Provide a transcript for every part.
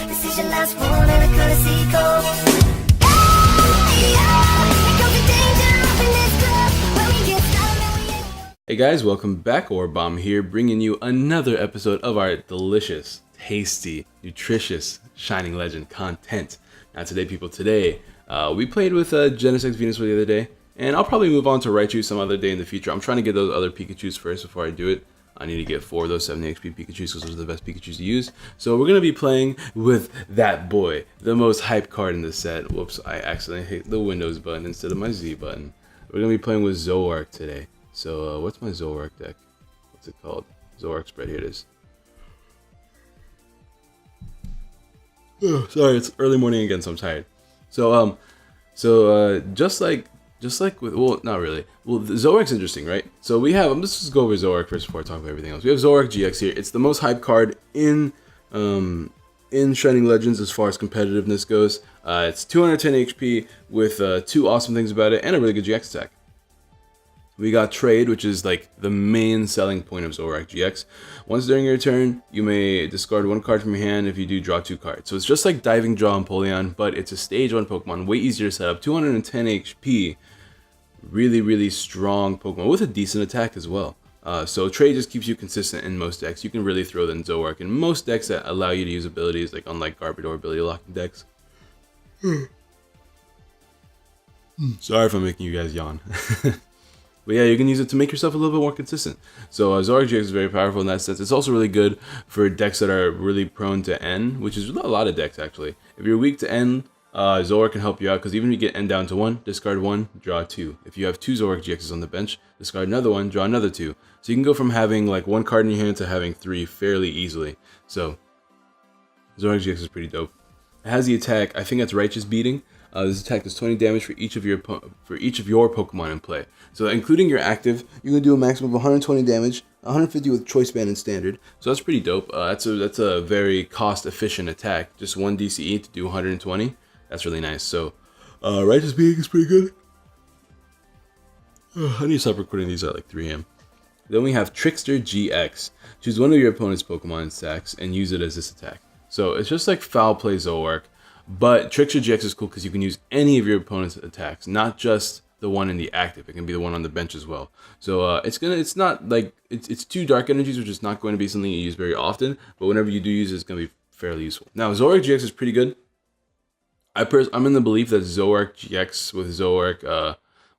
This is your last one and a courtesy call. Hey guys, welcome back. Orbomb here, bringing you another episode of our delicious, tasty, nutritious Shining Legend content. Now today, people, we played with Genesect Venusaur the other day, and I'll probably move on to Raichu some other day in the future. I'm trying to get those other Pikachus first before I do it. I need to get 4 of those 70 XP Pikachus because those are the best Pikachus to use. So we're going to be playing with that boy, the most hype card in the set. Whoops, I accidentally hit the Windows button instead of my Z button. We're going to be playing with Zoroark today. So what's my Zoroark deck? What's it called? Zoroark spread, here it is. Oh, sorry, it's early morning again, so I'm tired. So just like with, well, not really. Well, Zoroark's interesting, right? So we have, let's just go over Zoroark first before I talk about everything else. We have Zoroark GX here. It's the most hype card in Shining Legends as far as competitiveness goes. It's 210 HP with 2 awesome things about it and a really good GX attack. We got Trade, which is like the main selling point of Zoroark GX. Once during your turn, you may discard 1 card from your hand. If you do, draw 2 cards. So it's just like Diving Draw and Empoleon, but it's a stage 1 Pokemon, way easier to set up. 210 HP, really strong Pokemon with a decent attack as well. So Trade just keeps you consistent in most decks. You can really throw in Zoroark in most decks that allow you to use abilities, like unlike Garbodor ability locking decks. Sorry if I'm making you guys yawn. But yeah, you can use it to make yourself a little bit more consistent. So Zoroark GX is very powerful in that sense. It's also really good for decks that are really prone to N, which is a lot of decks actually. If you're weak to N, Zoroark can help you out because even if you get N down to 1, discard 1, draw 2. If you have 2 Zoroark GXs on the bench, discard another 1, draw another 2. So you can go from having like 1 card in your hand to having 3 fairly easily. So Zoroark GX is pretty dope. It has the attack, I think that's Righteous Beating. This attack does 20 damage for each of your Pokemon in play. So including your active, you can do a maximum of 120 damage, 150 with Choice Band and Standard. So that's pretty dope. That's a very cost efficient attack. Just 1 DCE to do 120. That's really nice. So Righteous Beating is pretty good. I need to stop recording these at like 3 AM. Then we have Trickster GX. Choose one of your opponent's Pokemon stacks and use it as this attack. So it's just like Foul Play Zoroark. But Trickster GX is cool because you can use any of your opponent's attacks, not just the one in the active. It can be the one on the bench as well. So it's 2 Dark Energies, which is not going to be something you use very often. But whenever you do use it, it's going to be fairly useful. Now, Zoroark GX is pretty good. I'm in the belief that Zoroark GX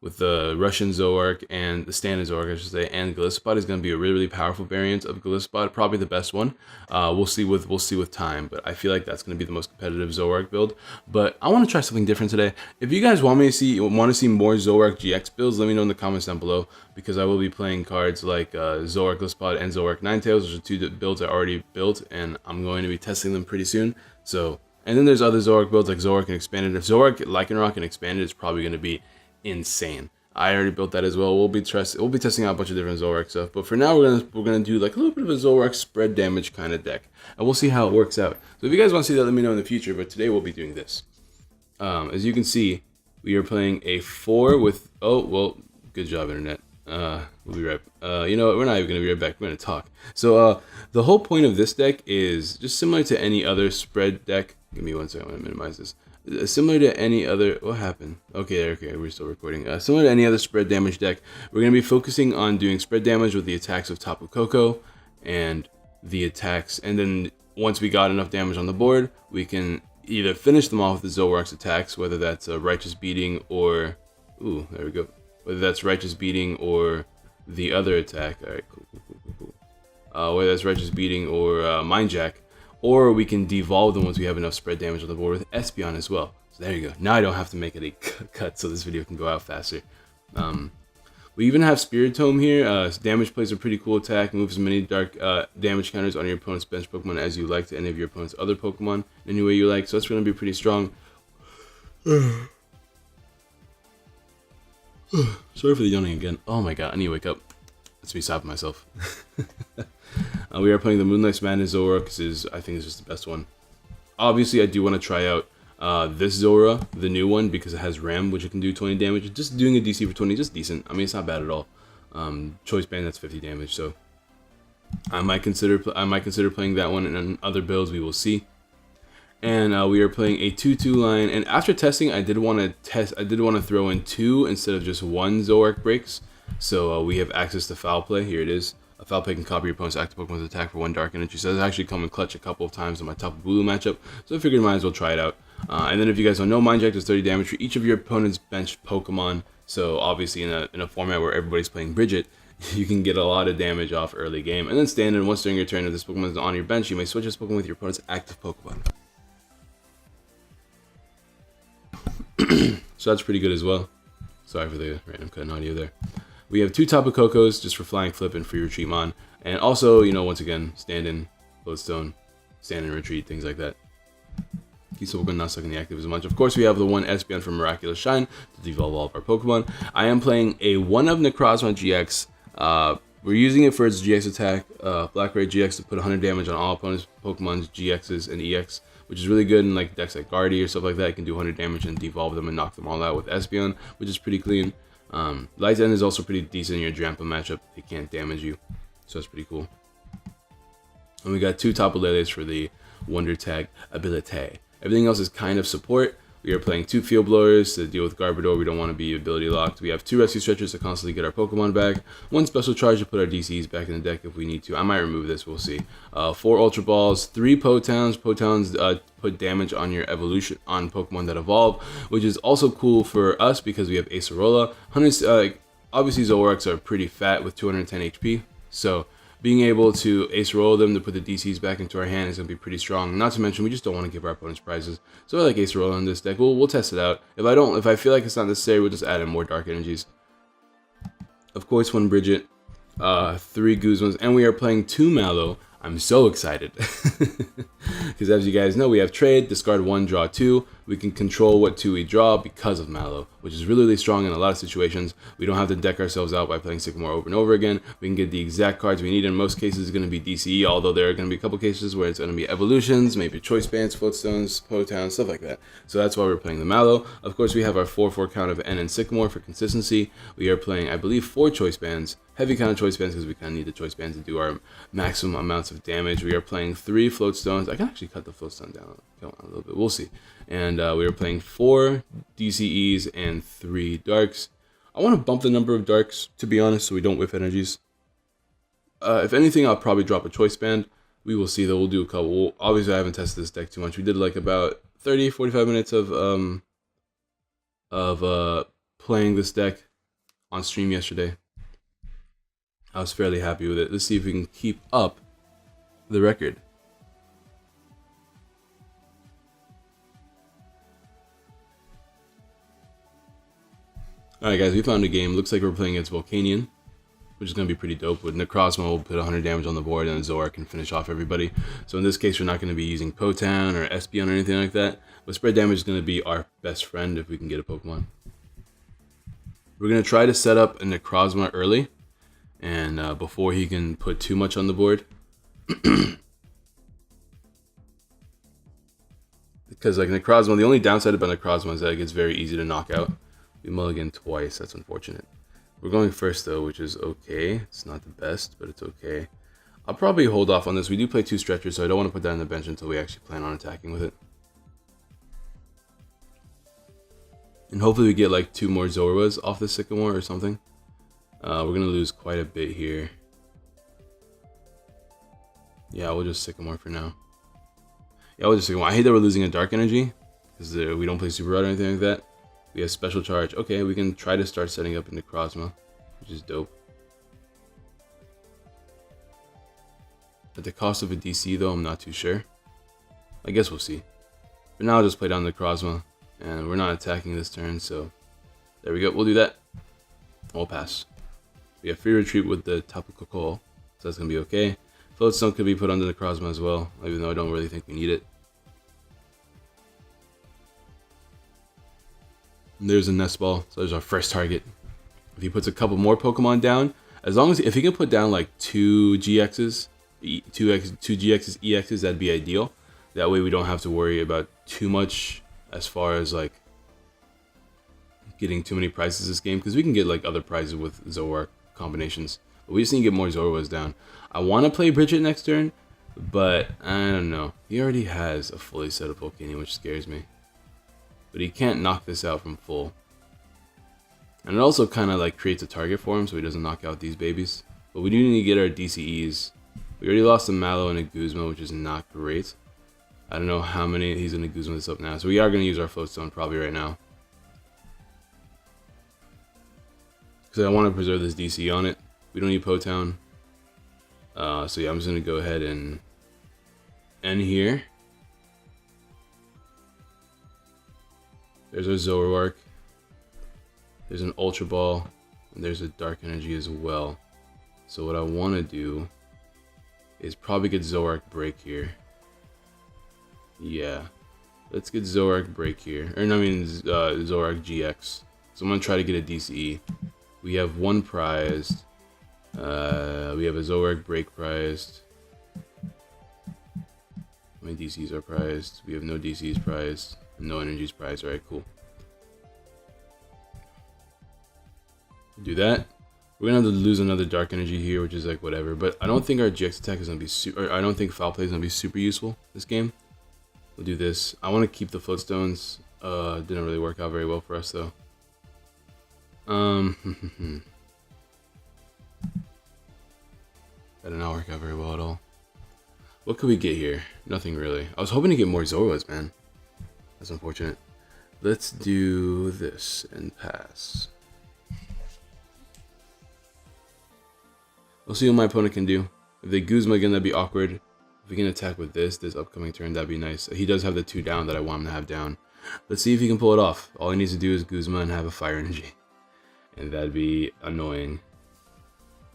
with the Russian Zoroark and the standard Zoroark, I should say, and Gliscod is going to be a really powerful variant of Gliscod, probably the best one. We'll see with time, but I feel like that's going to be the most competitive Zoroark build. But I want to try something different today. If you guys want to see more Zoroark GX builds, let me know in the comments down below, because I will be playing cards like Zoroark Gliscod and Zoroark Ninetales, which are 2 builds I already built, and I'm going to be testing them pretty soon. So, and then there's other Zoroark builds like Zoroark and Expanded. If Zoroark Lycanroc and Expanded is probably going to be insane. I already built that as well. We'll be testing out a bunch of different Zoroark stuff, but for now we're gonna do like a little bit of a Zoroark spread damage kind of deck, and we'll see how it works out. So if you guys want to see that, let me know in the future. But today we'll be doing this. As you can see, we are playing a 4 with. Oh well, good job, internet. We'll be right. You know what? We're not even gonna be right back. We're gonna talk. So the whole point of this deck is just similar to any other spread deck. Give me 1 second. I'm gonna minimize this. Similar to any other, what happened? Okay, we're still recording. Similar to any other spread damage deck, we're going to be focusing on doing spread damage with the attacks of Tapu Koko and the attacks, and then once we got enough damage on the board, we can either finish them off with the Zoroark's attacks, whether that's a Righteous Beating or, ooh, there we go, whether that's Righteous Beating or the other attack, alright, cool. Whether that's Righteous Beating or Mind Jack. Or we can devolve them once we have enough spread damage on the board with Espeon as well. So there you go. Now I don't have to make it a cut so this video can go out faster. We even have Spiritomb here. Damage plays a pretty cool attack. Moves as many dark damage counters on your opponent's bench Pokemon as you like to any of your opponent's other Pokemon in any way you like. So that's going to be pretty strong. Sorry for the yawning again. Oh my god, I need to wake up. That's me stopping myself. We are playing the Moonlight's Madness Zoroark because I think it's just the best one. Obviously, I do want to try out this Zora, the new one, because it has Ram, which it can do 20 damage. Just doing a DC for 20 is just decent. I mean, it's not bad at all. Choice Band, that's 50 damage, so I might consider playing that one in other builds. We will see. And we are playing a 2-2 line. And after testing, I did want to throw in 2 instead of just 1 Zoroark breaks. So we have access to Foul Play. Here it is. A Foul Play can copy your opponent's active Pokemon's attack for 1 Dark Energy. So that's actually come in clutch a couple of times in my Tapu Bulu matchup. So I figured I might as well try it out. And then if you guys don't know, Mind Jack does 30 damage for each of your opponent's benched Pokemon. So obviously in a format where everybody's playing Bridget, you can get a lot of damage off early game. And then standard, once during your turn, if this Pokemon is on your bench, you may switch this Pokemon with your opponent's active Pokemon. So that's pretty good as well. Sorry for the random cut in audio there. We have 2 Tapu Kokos just for Flying Flip and Free Retreat Mon. And also, you know, once again, stand in, Lodestone, stand in retreat, things like that. Keeps Pokemon not sucking the active as much. Of course, we have the 1 Espeon from Miraculous Shine to devolve all of our Pokemon. I am playing a 1-of Necrozma GX. We're using it for its GX attack, Black Ray GX, to put 100 damage on all opponents' Pokemon's GXs and EX, which is really good in like decks like Guardy or stuff like that. It can do 100 damage and devolve them and knock them all out with Espeon, which is pretty clean. Light's End is also pretty decent in your Drampa matchup. It can't damage you, so that's pretty cool. And we got 2 Tapu Leles for the Wonder Tag ability. Everything else is kind of support. We are playing 2 Field Blowers to deal with Garbodor. We don't want to be ability locked. We have 2 Rescue Stretchers to constantly get our Pokemon back. 1 Special Charge to put our DCs back in the deck if we need to. I might remove this, we'll see. 4 Ultra Balls, 3 Potowns. Potowns put damage on your evolution on Pokemon that evolve, which is also cool for us because we have Acerola. Obviously Zoroarks are pretty fat with 210 HP, so being able to ace roll them to put the DCs back into our hand is going to be pretty strong. Not to mention, we just don't want to give our opponents prizes. So I like ace roll on this deck. We'll test it out. If I feel like it's not necessary, we'll just add in more Dark Energies. Of course, 1 Bridget, 3 Guzmas, and we are playing 2 Mallow. I'm so excited. Because as you guys know, we have trade, discard 1, draw 2. We can control what 2 we draw because of Mallow, which is really, really strong in a lot of situations. We don't have to deck ourselves out by playing Sycamore over and over again. We can get the exact cards we need. In most cases, it's going to be DCE, although there are going to be a couple cases where it's going to be Evolutions, maybe Choice Bands, Floatstones, Potowns, stuff like that. So that's why we're playing the Mallow. Of course, we have our 4/4 count of N and Sycamore for consistency. We are playing, I believe, 4 Choice Bands. Heavy kind of Choice Bands because we kind of need the Choice Bands to do our maximum amounts of damage. We are playing 3 Floatstones. I can actually cut the Floatstone down a little bit. We'll see. And we are playing 4 DCEs and 3 Darks. I want to bump the number of Darks, to be honest, so we don't whiff energies. If anything, I'll probably drop a Choice Band. We will see, though. We'll do a couple. Obviously, I haven't tested this deck too much. We did like about 30-45 minutes of playing this deck on stream yesterday. I was fairly happy with it. Let's see if we can keep up the record. Alright guys, we found a game. Looks like we're playing against Volcanion, which is going to be pretty dope. With Necrozma, we'll put 100 damage on the board, and Zoroark can finish off everybody. So in this case, we're not going to be using Potown or Espeon or anything like that. But spread damage is going to be our best friend if we can get a Pokemon. We're going to try to set up a Necrozma early, and before he can put too much on the board. Because like Necrozma, the only downside about Necrozma is that it gets very easy to knock out. We mulligan twice, that's unfortunate. We're going first though, which is okay. It's not the best, but it's okay. I'll probably hold off on this. We do play 2 stretchers, so I don't want to put that on the bench until we actually plan on attacking with it. And hopefully we get like 2 more Zorwas off the Sycamore or something. We're going to lose quite a bit here. Yeah, we'll just Sycamore for now. Yeah, we'll just Sycamore. I hate that we're losing a Dark Energy, because we don't play Super Rod or anything like that. We have Special Charge. Okay, we can try to start setting up into Necrozma, which is dope. At the cost of a DC though, I'm not too sure. I guess we'll see. For now, I'll just play down Necrozma, and we're not attacking this turn, so there we go. We'll do that. We'll pass. We have Free Retreat with the Tapu Koko, so that's going to be okay. Floatstone could be put under Necrozma as well, even though I don't really think we need it. And there's a Nest Ball, so there's our first target. If he puts a couple more Pokemon down, as long as if he can put down like 2 GXs, 2 GXs, EXs, that'd be ideal. That way we don't have to worry about too much as far as like getting too many prizes this game, because we can get like other prizes with Zoroark combinations. But we just need to get more Zorwas down. I want to play Bridget next turn, But I don't know. He already has a fully set up Volcanion, which scares me. But he can't knock this out from full. And it also kind of like creates a target for him so he doesn't knock out these babies. But we do need to get our DCEs. We already lost a Mallow and a Guzma, which is not great. I don't know how many he's going to Guzma this up now. So we are going to use our Floatstone probably right now. Because I want to preserve this DC on it. We don't need Potown. So yeah, I'm just going to go ahead and end here. There's our Zoroark. There's an Ultra Ball. And there's a Dark Energy as well. So what I want to do is probably get Zoroark Break here. Yeah. Let's get Zoroark Break here. Or no, I mean Zoroark GX. So I'm going to try to get a DCE. We have one prized. We have a Zoroark Break prized. How many DCs are prized? We have no DCs prized. No energies prized. Alright, cool. Do that. We're gonna have to lose another Dark Energy here, which is like whatever. But I don't think our GX attack is gonna be super. I don't think Foul Play is gonna be super useful this game. We'll do this. I want to keep the Floatstones. Didn't really work out very well for us though. That did not work out very well at all. What could we get here? Nothing really. I was hoping to get more Zorwas, man. That's unfortunate. Let's do this and pass. We'll see what my opponent can do. If they Guzma again, that'd be awkward. If we can attack with this upcoming turn, that'd be nice. He does have the 2 down that I want him to have down. Let's see if he can pull it off. All he needs to do is Guzma and have a Fire Energy. And that'd be annoying.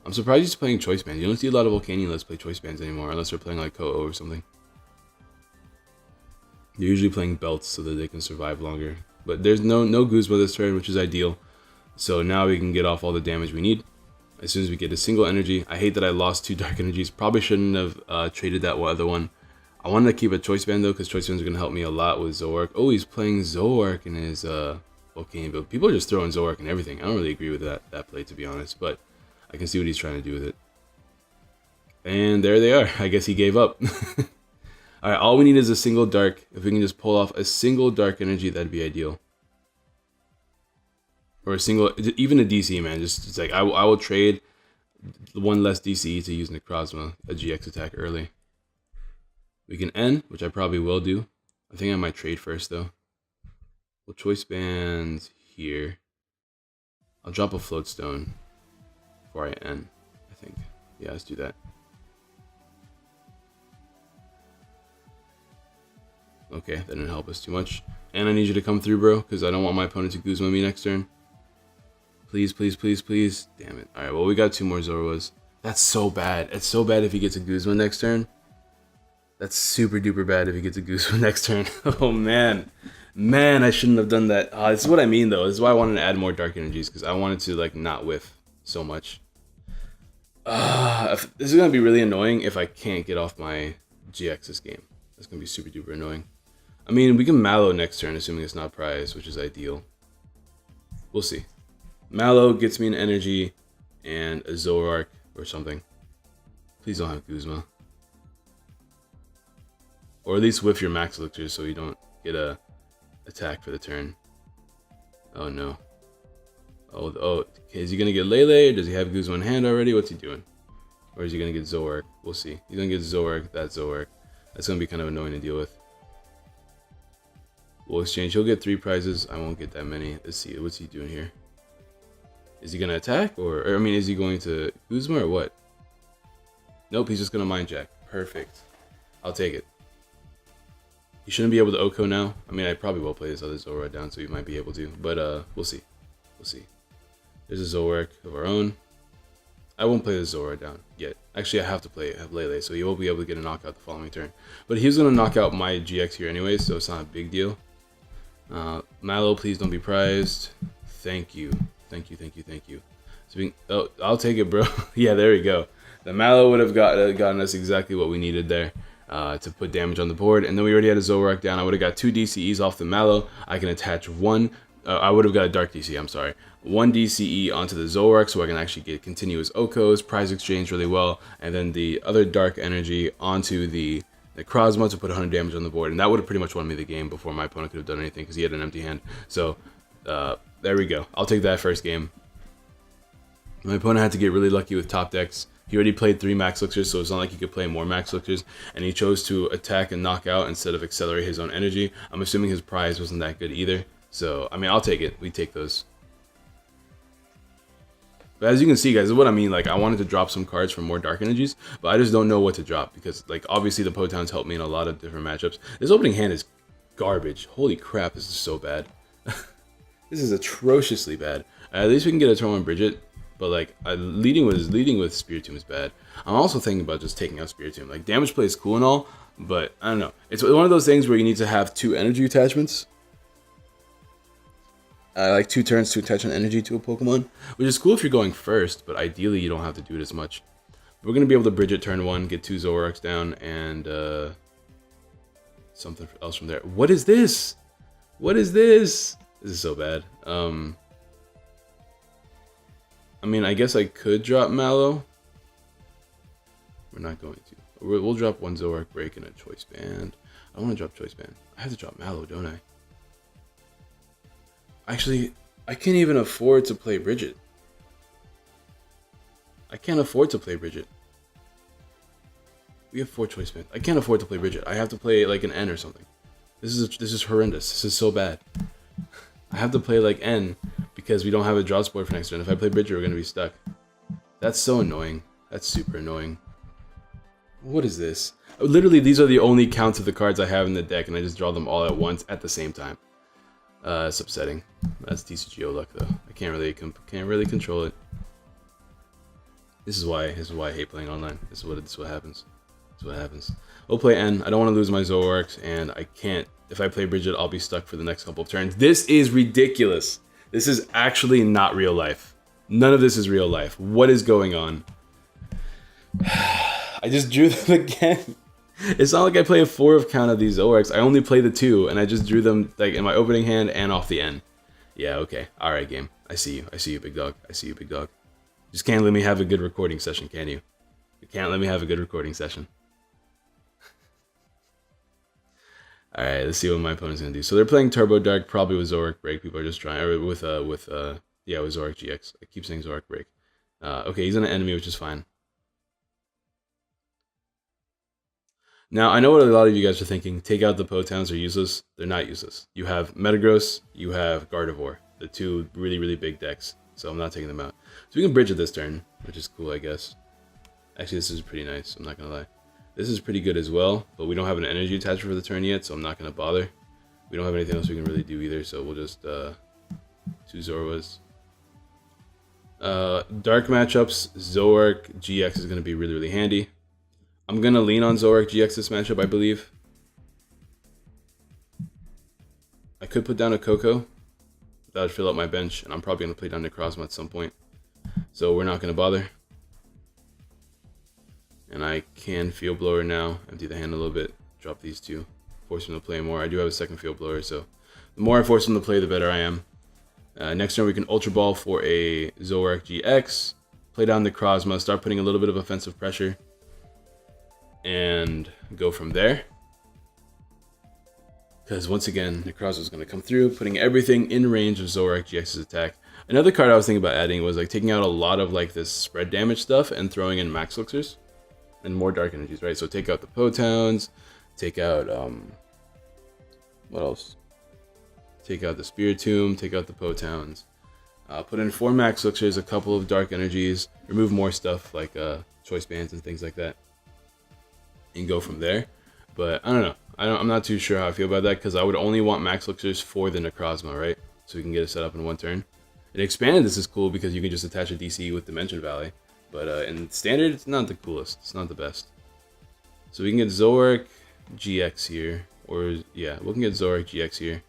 I'm surprised he's playing Choice Bands. You don't see a lot of Volcanion Let's Play Choice Bands anymore, unless they're playing like Ko-Oh or something. They're usually playing belts so that they can survive longer. But there's no Guzma this turn, which is ideal. So now we can get off all the damage we need. As soon as we get a single energy. I hate that I lost 2 Dark Energies. Probably shouldn't have traded that other one. I wanted to keep a Choice Band though, because Choice Bands are going to help me a lot with Zoroark. Oh, he's playing Zoroark in his Volcanion build. People are just throwing Zoroark and everything. I don't really agree with that play, to be honest. But I can see what he's trying to do with it. And there they are. I guess he gave up. Alright, all we need is a single Dark. If we can just pull off a single Dark Energy, that'd be ideal. Or a single, even a DC, man. Just like, I will trade one less DC to use Necrozma, a GX attack early. We can end, which I probably will do. I think I might trade first, though. We'll Choice Band here. I'll drop a Floatstone before I end, I think. Yeah, let's do that. Okay, that didn't help us too much. And I need you to come through, bro, because I don't want my opponent to Guzma me next turn. Please, please, please, please. Damn it. Alright, well, we got 2 more Zorwas. That's so bad. It's so bad if he gets a Guzma next turn. That's super duper bad if he gets a Guzma next turn. Oh, man. Man, I shouldn't have done that. This is what I mean, though. This is why I wanted to add more Dark Energies, because I wanted to, like, not whiff so much. This is going to be really annoying if I can't get off my GX this game. That's going to be super duper annoying. I mean, we can Mallow next turn, assuming it's not prized, which is ideal. We'll see. Mallow gets me an energy and a Zoroark or something. Please don't have Guzma. Or at least whiff your Max Elixirs so you don't get a attack for the turn. Oh no. Oh, okay, is he going to get Lele or does he have Guzma in hand already? What's he doing? Or is he going to get Zoroark? We'll see. He's going to get Zoroark, that's Zoroark. That's going to be kind of annoying to deal with. We'll exchange. He'll get 3 prizes. I won't get that many. Let's see. What's he doing here? Is he going to attack? Or I mean, is he going to Guzma or what? Nope, he's just going to Mind Jack. Perfect. I'll take it. He shouldn't be able to Oko now. I mean, I probably will play this other Zoroark down, so he might be able to. But we'll see. We'll see. There's a Zoroark of our own. I won't play the Zoroark down yet. Actually, I have to have Lele, so he won't be able to get a knockout the following turn. But he was going to knock out my GX here anyway, so it's not a big deal. Mallow, please don't be prized. Thank you. Thank you, thank you, thank you. Oh, I'll take it, bro. Yeah, there we go. The Mallow would have gotten us exactly what we needed there to put damage on the board. And then we already had a Zoroark down. I would have got 2 DCEs off the Mallow. I can attach 1 I would have got a Dark DCE, I'm sorry. 1 DCE onto the Zoroark so I can actually get continuous Okos, prize exchange really well, and then the other Dark Energy onto the Necrozma to put 100 damage on the board, and that would have pretty much won me the game before my opponent could have done anything because he had an empty hand. So, there we go. I'll take that first game. My opponent had to get really lucky with top decks. He already played 3 Max Elixirs, so it's not like he could play more Max Elixirs, and he chose to attack and knock out instead of accelerate his own energy. I'm assuming his prize wasn't that good either, so, I mean, I'll take it. We take those. But as you can see, guys, this is what I mean. Like, I wanted to drop some cards for more Dark Energies, but I just don't know what to drop because, like, obviously the Potowns help me in a lot of different matchups. This opening hand is garbage. Holy crap, this is so bad. This is atrociously bad. At least we can get a turn 1 Bridget. But like leading with Spiritomb is bad. I'm also thinking about just taking out Spiritomb. Like damage play is cool and all, but I don't know. It's one of those things where you need to have 2 energy attachments. Like 2 turns to attach an energy to a Pokemon, which is cool if you're going first, but ideally you don't have to do it as much. We're gonna be able to bridge it turn 1, get 2 Zoroarks down, and something else from there. What is this? What is this? This is so bad. I mean, I guess I could drop Mallow. We're not going to. We'll drop 1 Zoroark Break and a Choice Band. I don't want to drop Choice Band. I have to drop Mallow, don't I? Actually, I can't even afford to play Bridget. I can't afford to play Bridget. We have 4 Choice Bands. I can't afford to play Bridget. I have to play like an N or something. This is horrendous. This is so bad. I have to play like N because we don't have a draw support for next turn. If I play Bridget, we're going to be stuck. That's so annoying. That's super annoying. What is this? Literally, these are the only counts of the cards I have in the deck, and I just draw them all at once at the same time. It's upsetting. That's TCGO luck, though. I can't really control it. This is why I hate playing online. This is what happens. This is what happens. We'll play N. I don't want to lose my Zoroarks, and I can't. If I play Bridget, I'll be stuck for the next couple of turns. This is ridiculous. This is actually not real life. None of this is real life. What is going on? I just drew them again. It's not like I play a 4 of count of these Zoroarks. I only play the 2, and I just drew them like in my opening hand and off the end. Yeah, okay. Alright, game. I see you. I see you, big dog. I see you, big dog. Just can't let me have a good recording session, can you? You can't let me have a good recording session. Alright, let's see what my opponent's gonna do. So they're playing Turbo Dark, probably with Zoroark Break. People are just trying, or with Zoroark GX. I keep saying Zoroark Break. Okay, he's an enemy, which is fine. Now, I know what a lot of you guys are thinking. Take out the Potowns, they're useless. They're not useless. You have Metagross, you have Gardevoir. The 2 really, really big decks. So I'm not taking them out. So we can bridge it this turn, which is cool, I guess. Actually, this is pretty nice, I'm not gonna lie. This is pretty good as well, but we don't have an energy attachment for the turn yet, so I'm not gonna bother. We don't have anything else we can really do either, so we'll just 2 Zorwas. Dark matchups, Zoroark GX is gonna be really, really handy. I'm gonna lean on Zoroark GX this matchup, I believe. I could put down a Koko. That would fill up my bench, and I'm probably gonna play down Necrozma at some point. So we're not gonna bother. And I can Field Blower now, empty the hand a little bit, drop these 2, force him to play more. I do have a second Field Blower, so the more I force him to play, the better I am. Next turn we can Ultra Ball for a Zoroark GX, play down Necrozma, start putting a little bit of offensive pressure, and go from there. Because once again, Necrozma is going to come through, putting everything in range of Zoroark GX's attack. Another card I was thinking about adding was like taking out a lot of like this spread damage stuff and throwing in Max Elixirs and more Dark Energies, right? So take out the Potowns, take out what else? Take out the Spiritomb, take out the Potowns. Put in 4 Max Elixirs, a couple of Dark Energies, remove more stuff like Choice Bands and things like that, and go from there. But I don't know. I'm not too sure how I feel about that because I would only want Max Elixirs for the Necrozma, right? So we can get it set up in 1 turn. In Expanded, this is cool because you can just attach a DC with Dimension Valley. But in Standard, it's not the coolest. It's not the best. So we can get Zoroark GX here. Or, yeah, we can get Zoroark GX here.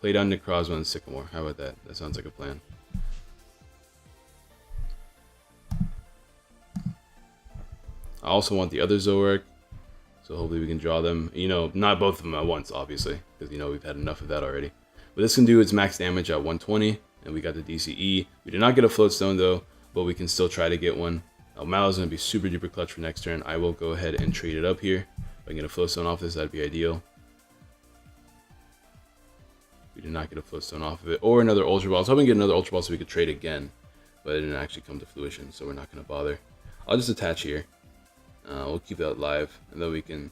Play down Necrozma and Sycamore. How about that? That sounds like a plan. I also want the other Zoroark. So hopefully we can draw them. You know, not both of them at once, obviously. Because, you know, we've had enough of that already. What this can do is max damage at 120, and we got the DCE. We did not get a float stone though, but we can still try to get one. Mallow's going to be super duper clutch for next turn. I will go ahead and trade it up here. If I can get a float stone off this, that'd be ideal. We did not get a float stone off of it, or another ultra ball. I was hoping to get another ultra ball so we could trade again, but it didn't actually come to fruition, so we're not going to bother. I'll just attach here. We'll keep that live, and then we can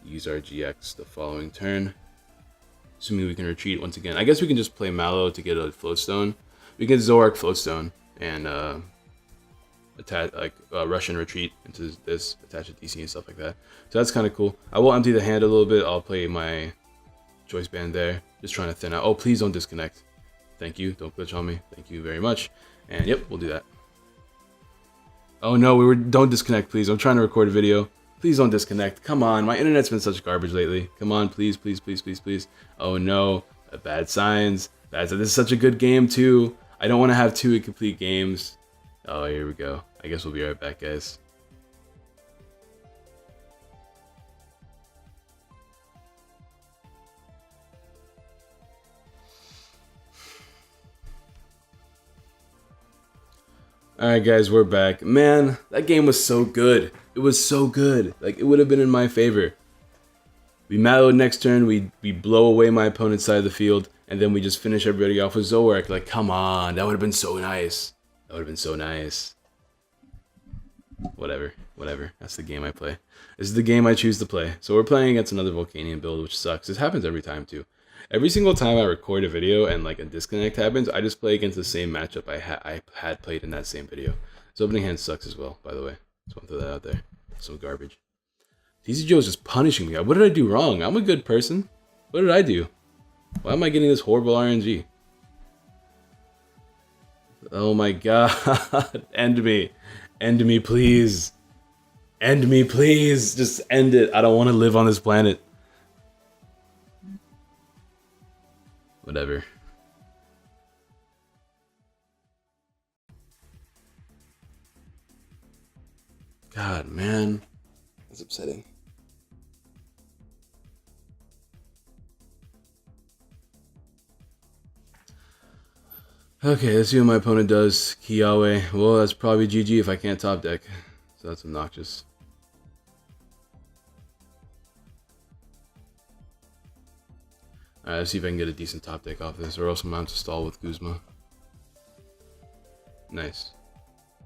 use our GX the following turn. Assuming we can retreat once again. I guess we can just play Mallow to get a float stone. We get Zoroark float stone and attach like Russian retreat into this, attach a DC and stuff like that. So that's kind of cool. I will empty the hand a little bit. I'll play my choice band there, just trying to thin out. Oh, please don't disconnect. Thank you. Don't glitch on me. Thank you very much. And yep, we'll do that. Oh no, don't disconnect, please. I'm trying to record a video. Please don't disconnect. Come on, my internet's been such garbage lately. Come on, please, please, please, please, please. Oh no, bad signs. This is such a good game too. I don't want to have 2 incomplete games. Oh, here we go. I guess we'll be right back, guys. Alright guys, we're back. Man, that game was so good. It was so good. Like, it would have been in my favor. We Mallowed next turn, we blow away my opponent's side of the field, and then we just finish everybody off with Zoroark. Like, come on, that would have been so nice. That would have been so nice. Whatever, whatever. That's the game I play. This is the game I choose to play. So we're playing against another Volcanion build, which sucks. This happens every time too. Every single time I record a video and like a disconnect happens, I just play against the same matchup I had played in that same video. This opening hand sucks as well, by the way. Just want to throw that out there. So garbage. TC Joe is just punishing me. What did I do wrong? I'm a good person. What did I do? Why am I getting this horrible RNG? Oh my god. End me. End me, please. End me, please. Just end it. I don't want to live on this planet. Whatever. God, man. That's upsetting. Okay, let's see what my opponent does. Kiawe. Well, that's probably GG if I can't top deck. So that's obnoxious. Alright, let's see if I can get a decent top deck off this, or else I'm going to stall with Guzma. Nice.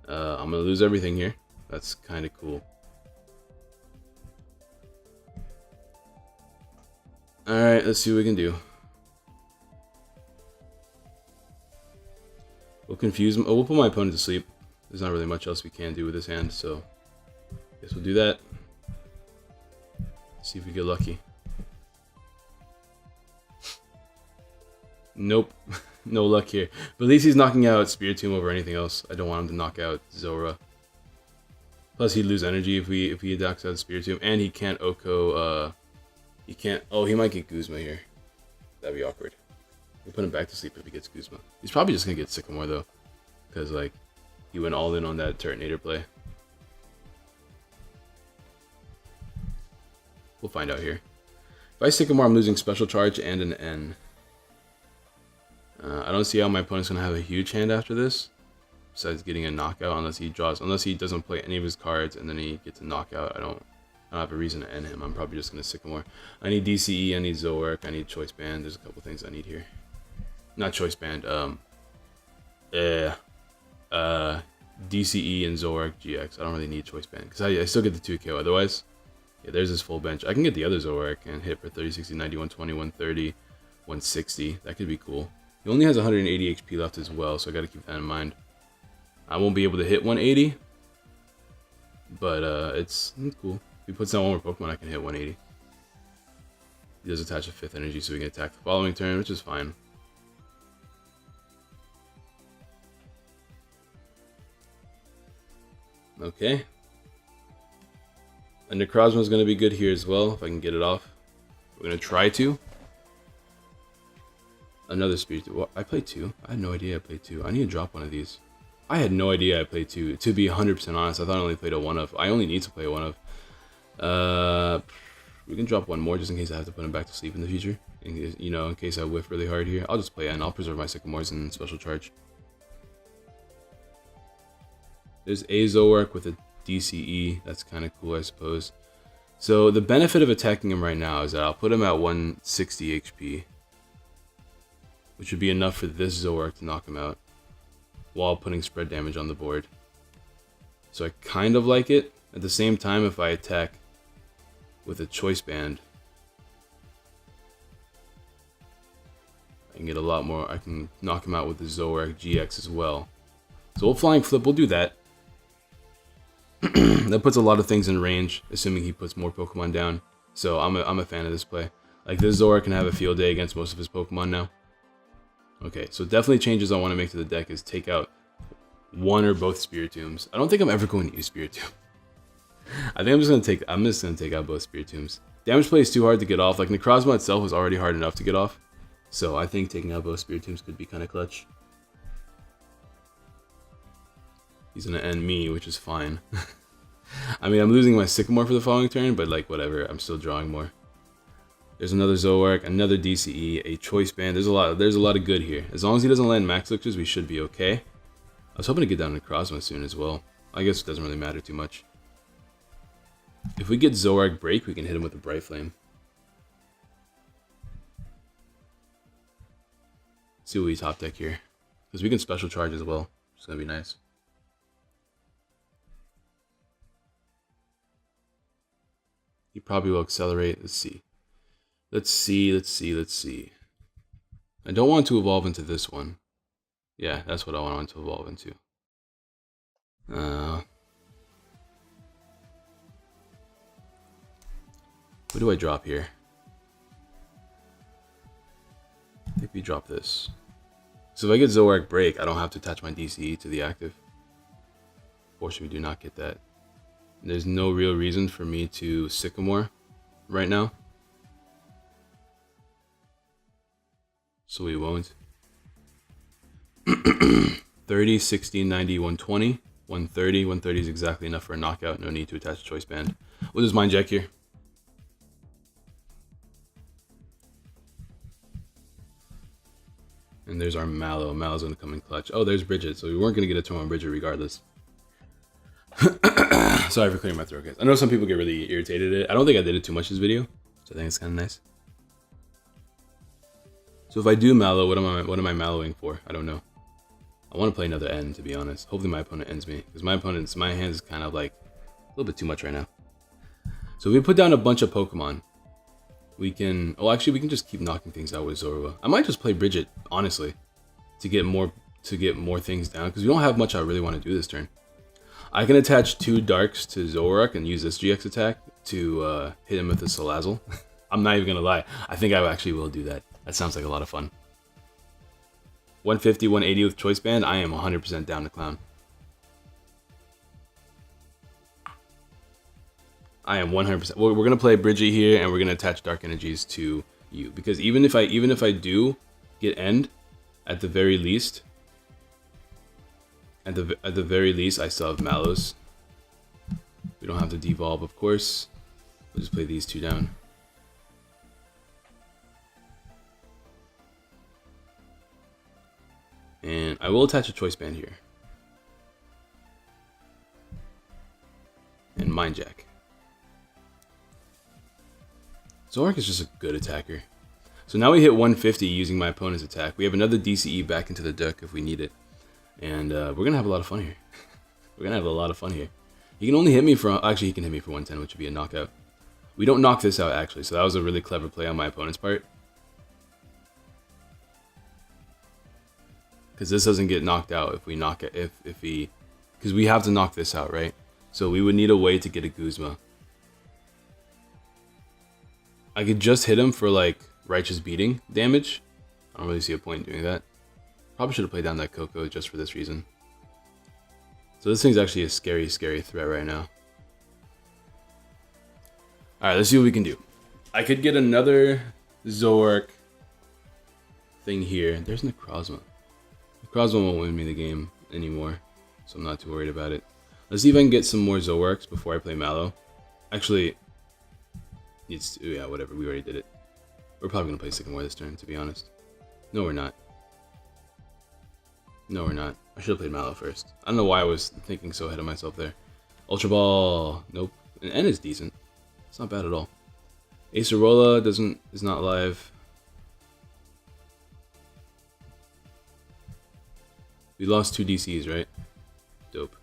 I'm going to lose everything here. That's kind of cool. Alright, let's see what we can do. We'll confuse him. Oh, we'll put my opponent to sleep. There's not really much else we can do with this hand, so guess we'll do that. See if we get lucky. Nope. No luck here. But at least he's knocking out Spiritomb over anything else. I don't want him to knock out Zora. Plus he'd lose energy if he knocks out Spiritomb. And he can't Oko, he can't, oh, he might get Guzma here. That'd be awkward. We'll put him back to sleep if he gets Guzma. He's probably just gonna get Sycamore though. Because like, he went all in on that Turtonator play. We'll find out here. If I Sycamore, I'm losing Special Charge and an N. I don't see how my opponent's gonna have a huge hand after this, besides getting a knockout, unless he doesn't play any of his cards and then he gets a knockout. I don't have a reason to end him. I'm probably just gonna Sycamore. I need DCE, I need Zoroark, I need Choice Band. There's a couple things I need here. Not Choice Band. DCE and Zoroark GX. I don't really need Choice Band because I still get the 2KO. Otherwise, yeah, there's his full bench. I can get the other Zoroark and hit for 30, 60, 90, 120, 130, 160. That could be cool. He only has 180 HP left as well, so I gotta keep that in mind. I won't be able to hit 180, but it's cool. If he puts down one more Pokemon, I can hit 180. He does attach a 5th energy, so we can attack the following turn, which is fine. Okay. And Necrozma is going to be good here as well, if I can get it off. We're going to try to. Another Spirit. Well, I played 2. I had no idea I played 2. I need to drop one of these. I had no idea I played 2. To be 100% honest, I thought I only played a 1-of. I only need to play a 1-of. We can drop one more just in case I have to put him back to sleep in the future. In case I whiff really hard here. I'll just play N. I'll preserve my Sycamores and special charge. There's a Zoroark with a DCE. That's kind of cool, I suppose. So the benefit of attacking him right now is that I'll put him at 160 HP. Which would be enough for this Zoroark to knock him out. While putting spread damage on the board. So I kind of like it. At the same time, if I attack with a Choice Band, I can get a lot more. I can knock him out with the Zoroark GX as well. So we'll Flying Flip, we'll do that. That puts a lot of things in range, assuming he puts more Pokemon down. So I'm a fan of this play. Like, this Zoroark can have a field day against most of his Pokemon now. Okay, so definitely changes I want to make to the deck is take out one or both Spiritombs. I don't think I'm ever going to use Spiritomb. I think I'm just gonna take out both Spiritombs. Damage play is too hard to get off. Like, Necrozma itself was already hard enough to get off. So I think taking out both Spiritombs could be kind of clutch. He's gonna end me, which is fine. I mean, I'm losing my Sycamore for the following turn, but like, whatever. I'm still drawing more. There's another Zoroark, another DCE, a Choice Band. There's a lot of good here. As long as he doesn't land Max Elixirs, we should be okay. I was hoping to get down to Necrozma soon as well. I guess it doesn't really matter too much. If we get Zoroark Break, we can hit him with a Bright Flame. See what we top deck here. Because we can special charge as well. It's going to be nice. He probably will accelerate. Let's see. Let's see. I don't want to evolve into this one. Yeah, that's what I want to evolve into. What do I drop here? I think we drop this. So if I get Zoroark Break, I don't have to attach my DCE to the active. Fortunately, we do not get that. There's no real reason for me to Sycamore right now. So we won't. 30, 60, 90, 120, 130. 130 is exactly enough for a knockout. No need to attach Choice Band. We'll just Mind Jack here. And there's our Mallow. Mallow's going to come in clutch. Oh, there's Bridget. So we weren't going to get a turn on Bridget regardless. Sorry for clearing my throat, guys. I know some people get really irritated at it. I don't think I did it too much this video. So I think it's kind of nice. So if I do Mallow, what am I Mallowing for? I don't know. I want to play another N, to be honest. Hopefully my opponent ends me. Because my hand is kind of like a little bit too much right now. So if we put down a bunch of Pokemon, we can... Oh, actually, we can just keep knocking things out with Zorua. I might just play Bridget, honestly, to get more things down. Because we don't have much I really want to do this turn. I can attach 2 Darks to Zoroark and use this GX attack to hit him with the Salazzle. I'm not even going to lie. I think I actually will do that. That sounds like a lot of fun. 150, 180 with Choice Band. I am 100% down to clown. I am 100%. We're going to play Bridgie here, and we're going to attach Dark Energies to you. Because even if I do get End, at the very least... At the very least, I still have Mallows. We don't have to devolve, of course. We'll just play these 2 down. And I will attach a Choice Band here. And Mind Jack. Zoroark is just a good attacker. So now we hit 150 using my opponent's attack. We have another DCE back into the deck if we need it. And we're going to have a lot of fun here. We're going to have a lot of fun here. He can only hit me for... Actually, he can hit me for 110, which would be a knockout. We don't knock this out, actually. So that was a really clever play on my opponent's part. Because this doesn't get knocked out if we knock it... If he... Because we have to knock this out, right? So we would need a way to get a Guzma. I could just hit him for, like, Righteous Beating damage. I don't really see a point in doing that. Probably should have played down that Coco just for this reason. So this thing's actually a scary, scary threat right now. Alright, let's see what we can do. I could get another Zoroark thing here. There's Necrozma. Necrozma won't win me the game anymore, so I'm not too worried about it. Let's see if I can get some more Zoroarks before I play Mallow. Actually, It's yeah, whatever. We already did it. We're probably gonna play Sycamore this turn, to be honest. No, we're not. No, we're not. I should have played Mallow first. I don't know why I was thinking so ahead of myself there. Ultra Ball. Nope. An N is decent. It's not bad at all. Acerola is not live. We lost 2 DCs, right? Dope.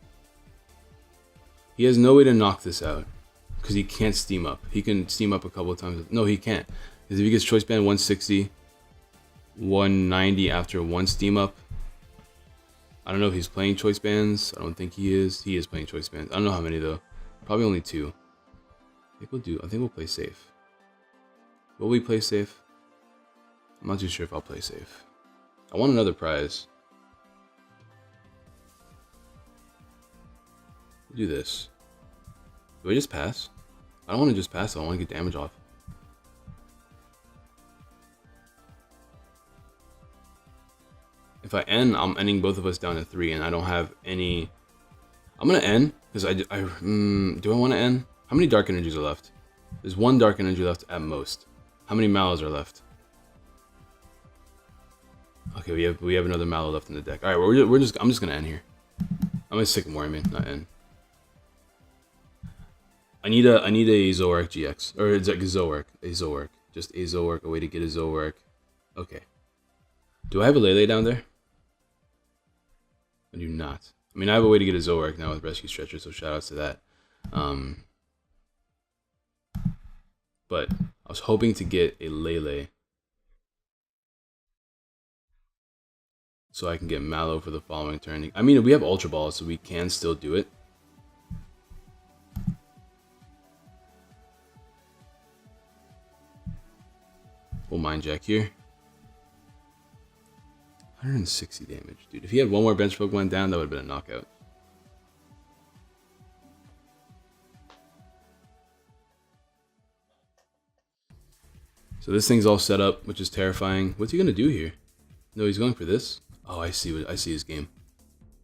He has no way to knock this out because he can't steam up. He can steam up a couple of times. No, he can't. Because if he gets Choice Band 160, 190 after 1 steam up. I don't know if he's playing Choice Bands. I don't think he is. He is playing Choice Bands. I don't know how many though. Probably only 2. I think we'll play safe. Will we play safe? I'm not too sure if I'll play safe. I want another prize. Do this. Do I just pass? I don't want to just pass though. I want to get damage off. If I end, I'm ending both of us down to 3, and I don't have any. I'm gonna end because do I want to end? How many dark energies are left? There's 1 dark energy left at most. How many Mallows are left? Okay, we have another Mallow left in the deck. All right, I'm just gonna end here. I'm gonna Sycamore, I mean, not end. I need a Zoroark GX, or it's like a Zoroark, just a Zoroark, a way to get a Zoroark. Okay. Do I have a Lele down there? I do not. I mean, I have a way to get a Zoroark now with Rescue Stretcher, so shout outs to that. But I was hoping to get a Lele so I can get Mallow for the following turn. I mean, we have Ultra Ball, so we can still do it. We'll Mind Jack here. 160 damage. Dude, if he had 1 more bench Pokemon down, that would have been a knockout. So this thing's all set up, which is terrifying. What's he going to do here? No, he's going for this. Oh, I see his game.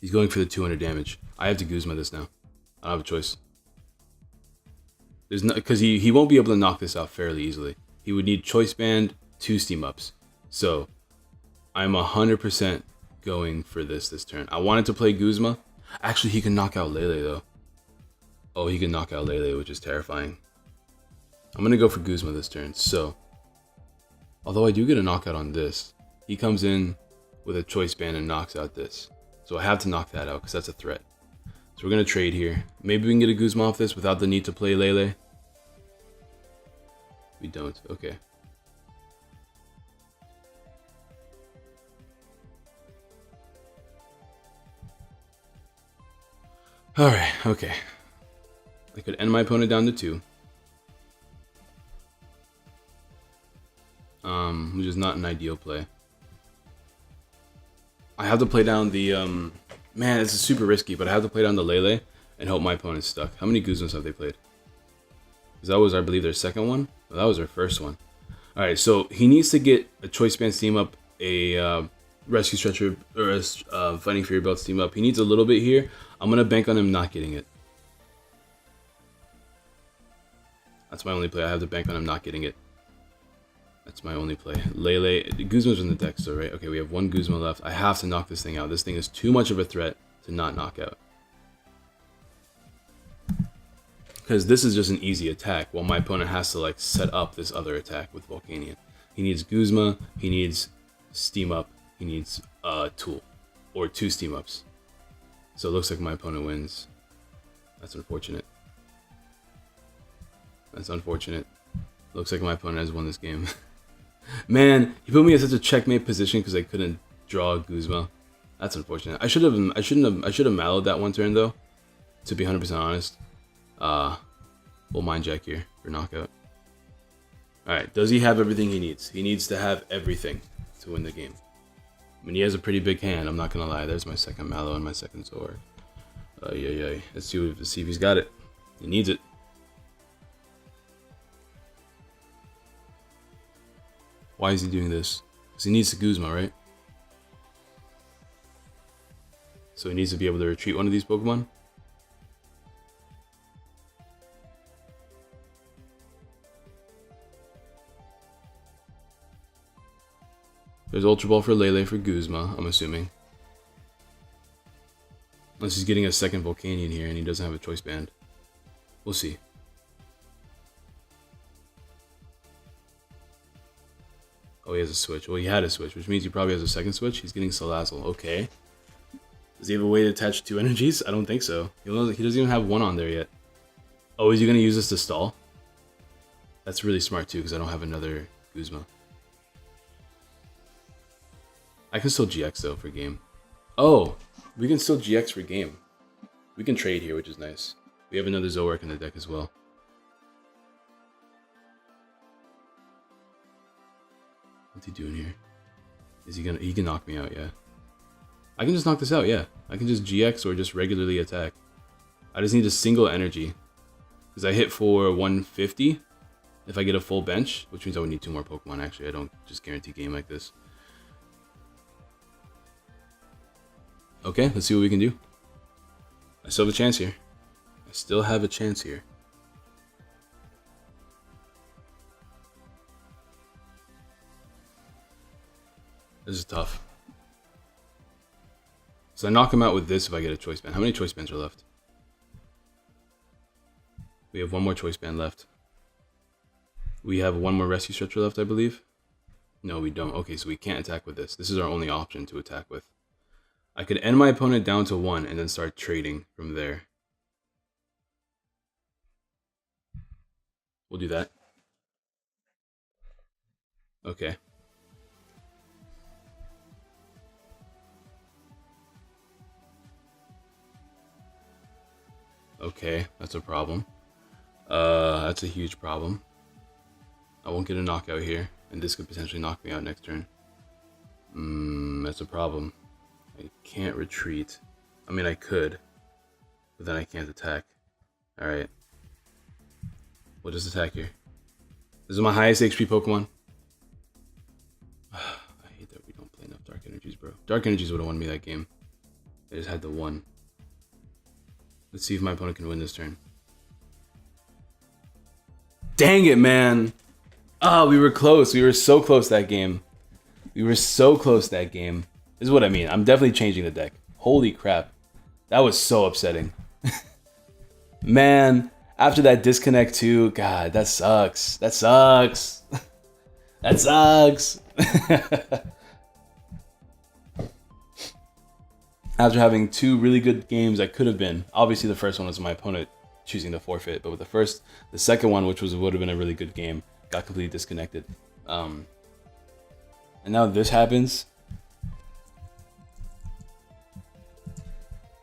He's going for the 200 damage. I have to Guzma this now. I don't have a choice. There's no, because he won't be able to knock this out fairly easily. He would need Choice Band, 2 Steam Ups. So I'm 100% going for this turn. I wanted to play Guzma. Actually, he can knock out Lele though. Oh, he can knock out Lele, which is terrifying. I'm gonna go for Guzma this turn. So, although I do get a knockout on this, he comes in with a Choice Band and knocks out this. So I have to knock that out because that's a threat. So we're gonna trade here. Maybe we can get a Guzma off this without the need to play Lele. We don't. Okay. Alright, okay. I could end my opponent down to 2. Which is not an ideal play. I have to play down the, man, this is super risky, but I have to play down the Lele and hope my opponent's stuck. How many Guzmas have they played? Because that was, I believe, their second one? Oh, that was their first one. Alright, so he needs to get a Choice Band Steam Up, a Rescue Stretcher, or a Fighting Fury Belt Steam Up. He needs a little bit here. I'm going to bank on him not getting it. That's my only play. I have to bank on him not getting it. That's my only play. Lele, Guzma's in the deck still, right? Okay, we have 1 Guzma left. I have to knock this thing out. This thing is too much of a threat to not knock out. Because this is just an easy attack, while my opponent has to like set up this other attack with Volcanion. He needs Guzma, he needs Steam Up, he needs Tool, or 2 Steam Ups. So it looks like my opponent wins. That's unfortunate. That's unfortunate. Looks like my opponent has won this game. Man, he put me in such a checkmate position because I couldn't draw Guzma. That's unfortunate. I should have mallowed that one turn though. To be 100% honest. We'll Mind Jack here for knockout. Alright, does he have everything he needs? He needs to have everything to win the game. I mean, he has a pretty big hand, I'm not gonna lie. There's my second Mallow and my second Zoroark. Yeah. Let's see if he's got it. He needs it. Why is he doing this? Because he needs the Guzma, right? So he needs to be able to retreat one of these Pokemon. There's Ultra Ball for Lele for Guzma, I'm assuming. Unless he's getting a second Volcanion here and he doesn't have a Choice Band. We'll see. Oh, he has a switch. Well, he had a switch, which means he probably has a second switch. He's getting Salazzle. Okay. Does he have a way to attach 2 energies? I don't think so. He doesn't even have 1 on there yet. Oh, is he going to use this to stall? That's really smart too, because I don't have another Guzma. I can still GX though for game. Oh, we can still GX for game. We can trade here, which is nice. We have another Zoroark in the deck as well. What's he doing here? Is he gonna... He can knock me out, yeah. I can just knock this out, yeah. I can just GX or just regularly attack. I just need a single energy. Because I hit for 150 if I get a full bench, which means I would need 2 more Pokemon, actually. I don't just guarantee game like this. Okay, let's see what we can do. I still have a chance here. I still have a chance here. This is tough. So I knock him out with this if I get a Choice Band. How many Choice Bands are left? We have 1 more Choice Band left. We have 1 more Rescue Stretcher left, I believe. No, we don't. Okay, so we can't attack with this. This is our only option to attack with. I could end my opponent down to 1 and then start trading from there. We'll do that. Okay. Okay, that's a problem. That's a huge problem. I won't get a knockout here, and this could potentially knock me out next turn. That's a problem. I can't retreat. I mean, I could, but then I can't attack. Alright. We'll just attack here. This is my highest HP Pokemon. I hate that we don't play enough Dark Energies, bro. Dark Energies would have won me that game. I just had the 1. Let's see if my opponent can win this turn. Dang it, man! Ah, we were close. We were so close that game. We were so close that game. This is what I mean. I'm definitely changing the deck. Holy crap. That was so upsetting. Man, after that disconnect too, God, that sucks. That sucks. That sucks. After having 2 really good games that could have been, obviously the first one was my opponent choosing to forfeit, but with the second one, which would have been a really good game, got completely disconnected. And now this happens.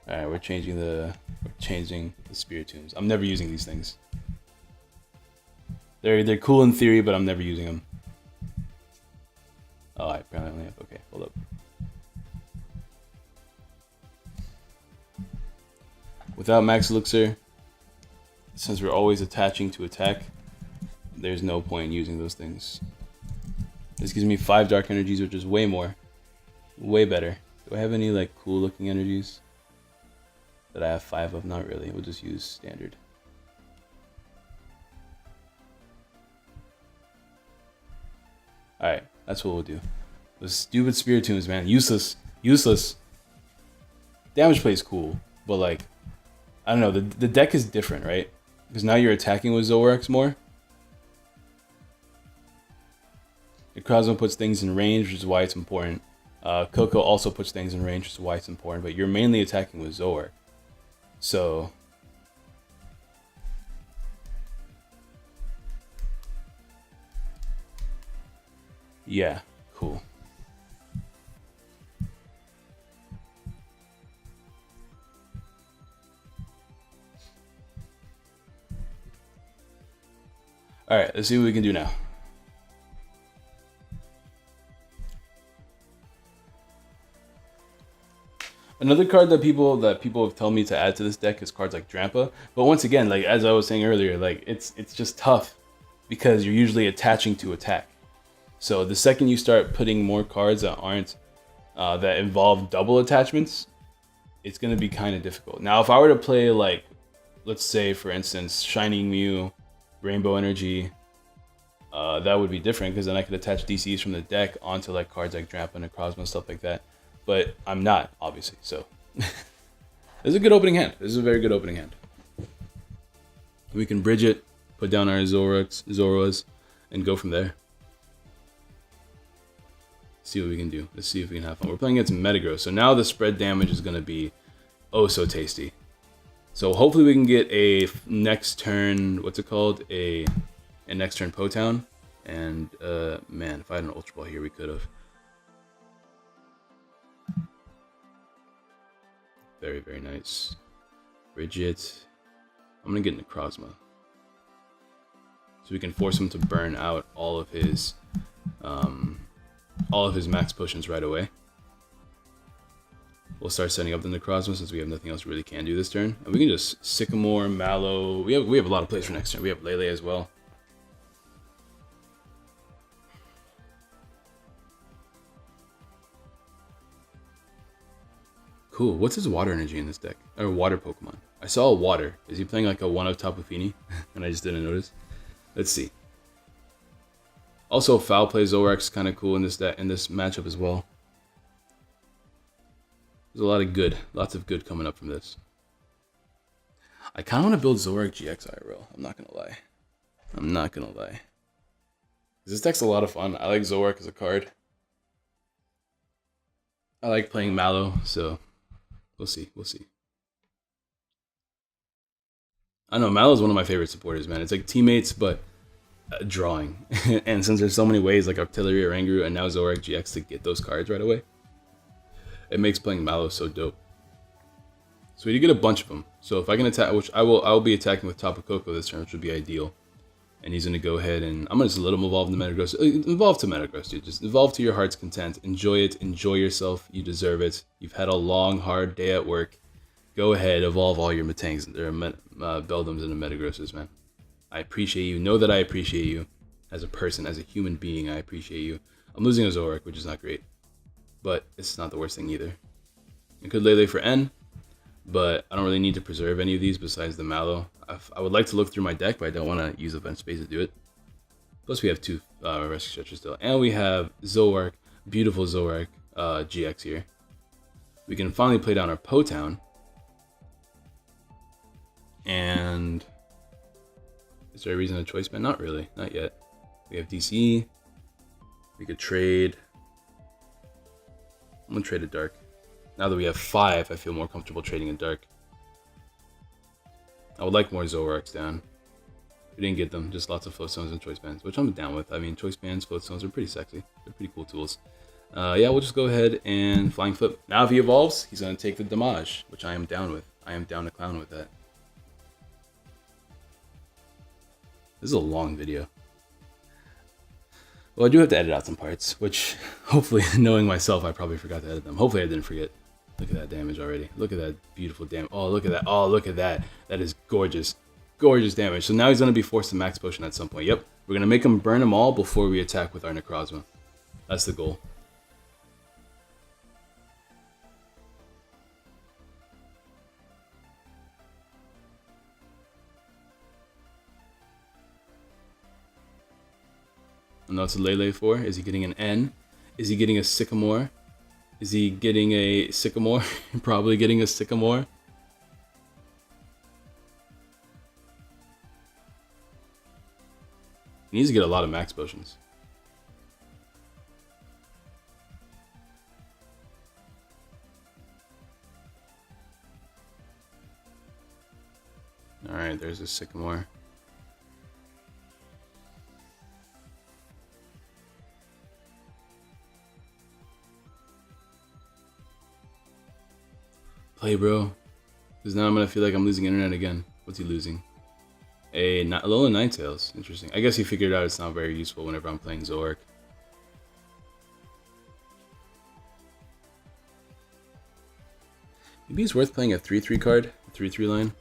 All right, we're changing the Spiritombs. I'm never using these things. They're cool in theory, but I'm never using them. Oh, I apparently only have. Okay, hold up. Without Max Elixir, since we're always attaching to attack, there's no point in using those things. This gives me 5 Dark Energies, which is way more. Way better. Do I have any like cool looking energies that I have 5 of? Not really. We'll just use standard. Alright, that's what we'll do. Those stupid Spiritombs, man. Useless. Useless. Damage play is cool, but like, I don't know, the deck is different, right? Because now you're attacking with Zoroarks more. Necrozma puts things in range, which is why it's important. Coco also puts things in range, which is why it's important, but you're mainly attacking with Zoroark. So... yeah, cool. Alright, let's see what we can do now. Another card that people have told me to add to this deck is cards like Drampa. But once again, like as I was saying earlier, like it's just tough because you're usually attaching to attack. So the second you start putting more cards that aren't that involve double attachments, it's gonna be kind of difficult. Now, if I were to play like, let's say for instance, Shining Mew, Rainbow Energy, that would be different because then I could attach DCs from the deck onto like cards like Drampa and Necrozma, stuff like that. But I'm not, obviously, so. This is a good opening hand. This is a very good opening hand. We can bridge it, put down our Zoras, and go from there. See what we can do. Let's see if we can have fun. We're playing against Metagross, so now the spread damage is going to be oh so tasty. So hopefully we can get a next turn, what's it called? A next turn Potown. And man, if I had an Ultra Ball here, we could have. Very, very nice. Bridget. I'm gonna get Necrozma. So we can force him to burn out all of his max potions right away. We'll start setting up the Necrozma since we have nothing else we really can do this turn. And we can just Sycamore, Mallow. We have a lot of plays for next turn. We have Lele as well. Cool. What's his water energy in this deck? Or water Pokemon? I saw a water. Is he playing like a 1-of Tapu Fini? And I just didn't notice. Let's see. Also, Foul Play Zoroark's kind of cool in this matchup as well. There's a lot of good, lots of good coming up from this. I kind of want to build Zoroark GX IRL. I'm not gonna lie. I'm not gonna lie. This deck's a lot of fun. I like Zoroark as a card. I like playing Mallow, so we'll see. We'll see. I know Mallow's one of my favorite supporters, man. It's like teammates, but drawing. And since there's so many ways, like Artillery or Oranguru, and now Zoroark GX to get those cards right away, it makes playing Mallow so dope. So we do get a bunch of them. So if I can attack, which I will be attacking with Tapu Koko this turn, which would be ideal. And he's gonna go ahead and I'm gonna just let him evolve into Metagross. Evolve to Metagross, dude. Just evolve to your heart's content. Enjoy it. Enjoy yourself. You deserve it. You've had a long, hard day at work. Go ahead, evolve all your Metangs, or Beldums into Metagrosses, man. I appreciate you. Know that I appreciate you as a person, as a human being. I appreciate you. I'm losing a Zoroark, which is not great, but it's not the worst thing either. I could Lele for N, but I don't really need to preserve any of these besides the Mallow. I would like to look through my deck, but I don't want to use event space to do it. Plus we have two Rescue Stretchers still. And we have Zoroark, beautiful Zoroark GX here. We can finally play down our Potown. And is there a reason to choice band? Not really, not yet. We have DC. We could trade. I'm gonna trade a Dark. Now that we have 5, I feel more comfortable trading a Dark. I would like more Zoroarks down. We didn't get them, just lots of float stones and choice bands, which I'm down with. I mean, choice bands, float stones are pretty sexy. They're pretty cool tools. Yeah, we'll just go ahead and Flying Flip. Now if he evolves, he's gonna take the damage, which I am down with. I am down to clown with that. This is a long video. Well, I do have to edit out some parts, which hopefully, knowing myself, I probably forgot to edit them. Hopefully I didn't forget. Look at that damage already. Look at that beautiful damage. Oh, look at that. Oh, look at that. That is gorgeous. Gorgeous damage. So now he's going to be forced to max potion at some point. Yep. We're going to make him burn them all before we attack with our Necrozma. That's the goal. And that's a Lele for. Is he getting an N? Is he getting a Sycamore? Is he getting a Sycamore? Probably getting a Sycamore. He needs to get a lot of max potions. Alright, there's a Sycamore. Play, bro. Because now I'm going to feel like I'm losing internet again. What's he losing? A Alolan Ninetales. Interesting. I guess he figured out it's not very useful whenever I'm playing Zoroark. Maybe it's worth playing a 3-3 card. A 3-3 line.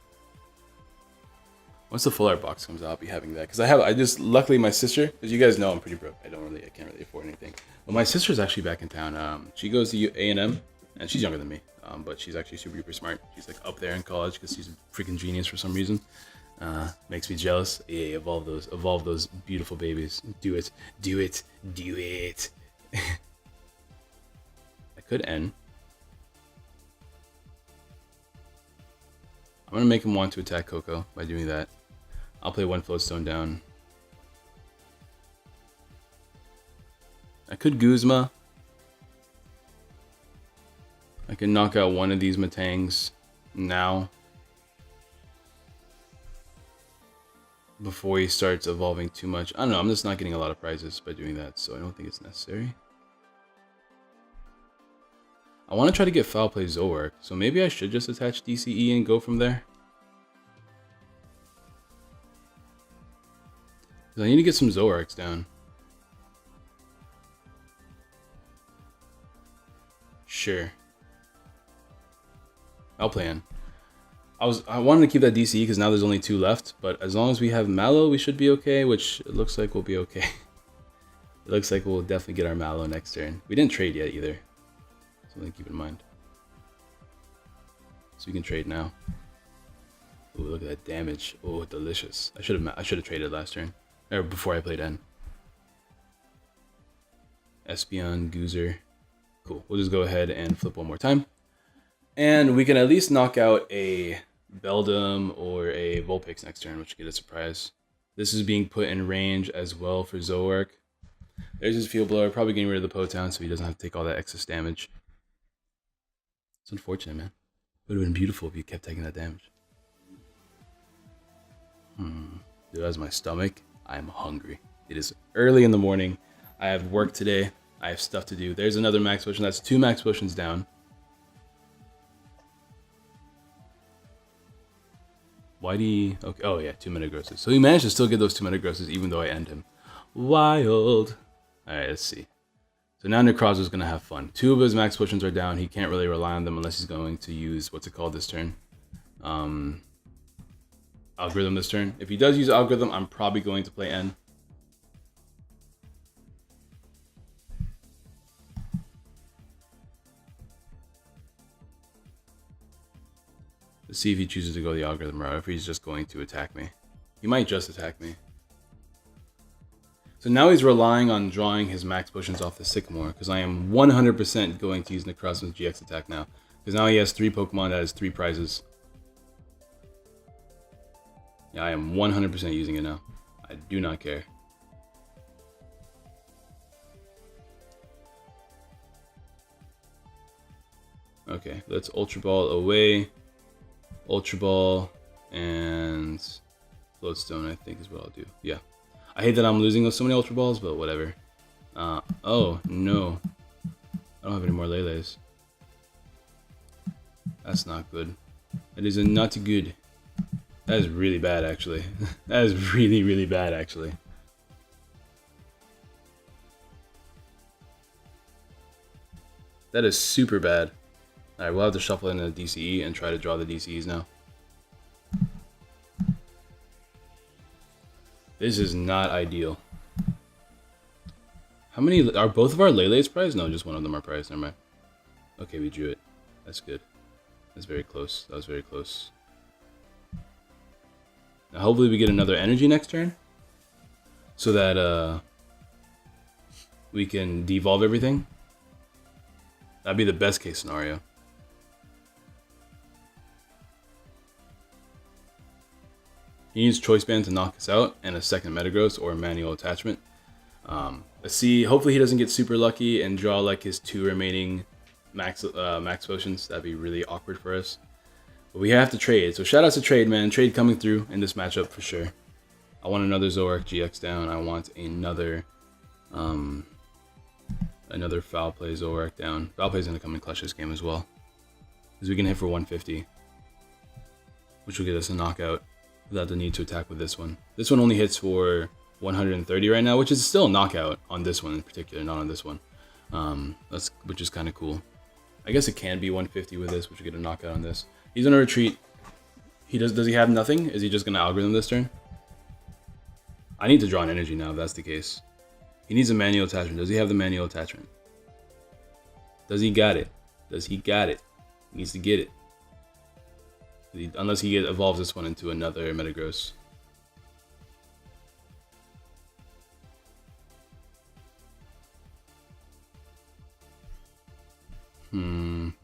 Once the full art box comes out, I'll be having that. Because I just, luckily my sister, as you guys know, I'm pretty broke. I can't really afford anything. But my sister's actually back in town. She goes to A&M, and she's younger than me. But she's actually super duper smart. She's like up there in college because she's a freaking genius for some reason. Makes me jealous. Yeah, evolve those beautiful babies. Do it, do it, do it. I could end. I'm gonna make him want to attack Coco by doing that. I'll play one Floatstone down. I could Guzma. I can knock out one of these Matangs now. Before he starts evolving too much. I don't know, I'm just not getting a lot of prizes by doing that, so I don't think it's necessary. I want to try to get Foul Play Zoroark, so maybe I should just attach DCE and go from there. I need to get some Zoroarks down. Sure. I'll play in. I wanted to keep that DCE because now there's only 2 left, but as long as we have Mallow, we should be okay, which it looks like we'll be okay. It looks like we'll definitely get our Mallow next turn. We didn't trade yet either. Something to keep in mind. So we can trade now. Ooh, look at that damage. Oh, delicious. I should have traded last turn. Or before I played N. Espeon, Goozer. Cool. We'll just go ahead and flip one more time. And we can at least knock out a Beldum or a Vulpix next turn, which will get a surprise. This is being put in range as well for Zoroark. There's his Field Blower, probably getting rid of the Potown so he doesn't have to take all that excess damage. It's unfortunate, man. It would have been beautiful if you kept taking that damage. Dude, as my stomach, I'm hungry. It is early in the morning. I have work today. I have stuff to do. There's another Max Potion. That's 2 Max Potions down. Why do he... Okay. Oh, yeah, 2 Metagrosses. So he managed to still get those 2 Metagrosses even though I end him. Wild. Alright, let's see. So now Necrozma's going to have fun. 2 of his Max Potions are down. He can't really rely on them unless he's going to use... What's it called this turn? Algorithm this turn. If he does use Algorithm, I'm probably going to play N. Let's see if he chooses to go the Algorithm route, if he's just going to attack me. He might just attack me. So now he's relying on drawing his Max Potions off the Sycamore, because I am 100% going to use Necrozma's GX attack now. Because now he has 3 Pokemon that has 3 prizes. Yeah, I am 100% using it now. I do not care. Okay, let's Ultra Ball away. Ultra Ball and Floatstone, I think is what I'll do. Yeah. I hate that I'm losing so many Ultra Balls, but whatever. Oh, no. I don't have any more Lele's. That's not good. That is not good. That is really bad, actually. That is really, really bad, actually. That is super bad. Alright, we'll have to shuffle in a DCE and try to draw the DCEs now. This is not ideal. How many... Are both of our Lele's prized? No, just one of them are prized. Never mind. Okay, we drew it. That's good. That's very close. That was very close. Now, hopefully we get another energy next turn. So that we can devolve everything. That'd be the best case scenario. He needs Choice Band to knock us out, and a second Metagross or a manual attachment. Let's see. Hopefully he doesn't get super lucky and draw like his 2 remaining max potions. That'd be really awkward for us. But we have to trade. So shout out to trade, man. Trade coming through in this matchup for sure. I want another Zoroark GX down. I want another Foul Play Zoroark down. Foul Play is gonna come in clutch this game as well, because we can hit for 150, which will get us a knockout without the need to attack with this one. This one only hits for 130 right now, which is still a knockout on this one in particular, not on this one. Which is kind of cool. I guess it can be 150 with this, which will get a knockout on this. He's gonna retreat. Does he have nothing? Is he just gonna Algorithm this turn? I need to draw an energy now if that's the case. He needs a manual attachment. Does he have the manual attachment? Does he got it? Does he got it? He needs to get it. Unless he evolves this one into another Metagross.